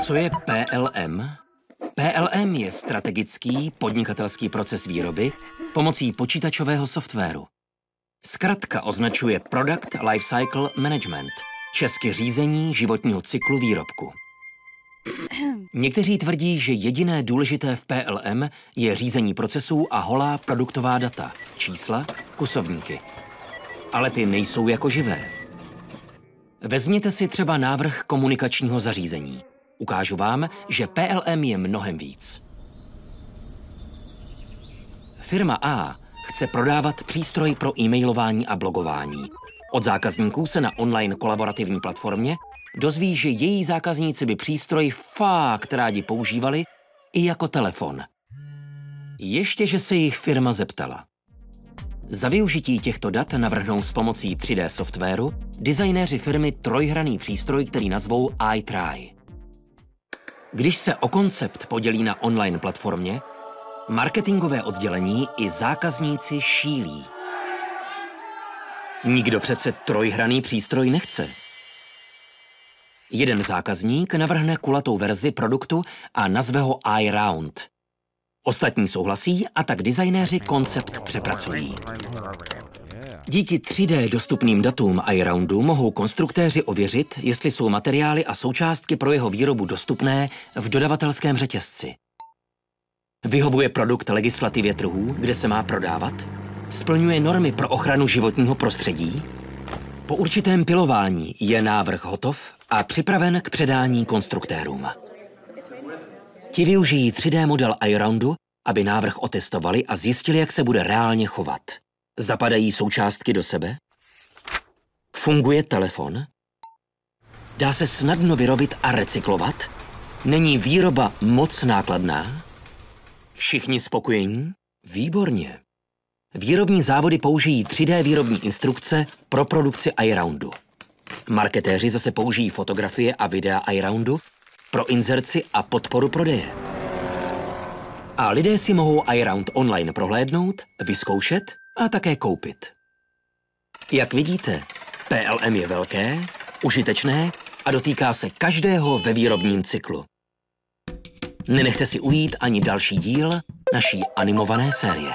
Co je PLM? PLM je strategický podnikatelský proces výroby pomocí počítačového softwaru. Zkratka označuje Product Lifecycle Management, česky řízení životního cyklu výrobku. Někteří tvrdí, že jediné důležité v PLM je řízení procesů a holá produktová data, čísla, kusovníky. Ale ty nejsou jako živé. Vezměte si třeba návrh komunikačního zařízení. Ukážu vám, že PLM je mnohem víc. Firma A chce prodávat přístroj pro e-mailování a blogování. Od zákazníků se na online kolaborativní platformě dozví, že její zákazníci by přístroj fakt rádi používali i jako telefon. Ještě, že se jich firma zeptala. Za využití těchto dat navrhnou s pomocí 3D softwaru designéři firmy trojhranný přístroj, který nazvou iTry. Když se o koncept podělí na online platformě, marketingové oddělení i zákazníci šílí. Nikdo přece trojhranný přístroj nechce. Jeden zákazník navrhne kulatou verzi produktu a nazve ho iRound. Ostatní souhlasí a tak designéři koncept přepracují. Díky 3D dostupným datům iRoundu mohou konstruktéři ověřit, jestli jsou materiály a součástky pro jeho výrobu dostupné v dodavatelském řetězci. Vyhovuje produkt legislativě trhů, kde se má prodávat? Splňuje normy pro ochranu životního prostředí? Po určitém pilování je návrh hotov a připraven k předání konstruktérům. Ti využijí 3D model iRoundu, aby návrh otestovali a zjistili, jak se bude reálně chovat. Zapadají součástky do sebe? Funguje telefon? Dá se snadno vyrobit a recyklovat? Není výroba moc nákladná? Všichni spokojení? Výborně. Výrobní závody použijí 3D výrobní instrukce pro produkci iRoundu. Marketéři zase použijí fotografie a videa iRoundu pro inzerci a podporu prodeje. A lidé si mohou iRound online prohlédnout, vyzkoušet a také koupit. Jak vidíte, PLM je velké, užitečné a dotýká se každého ve výrobním cyklu. Nenechte si ujít ani další díl naší animované série.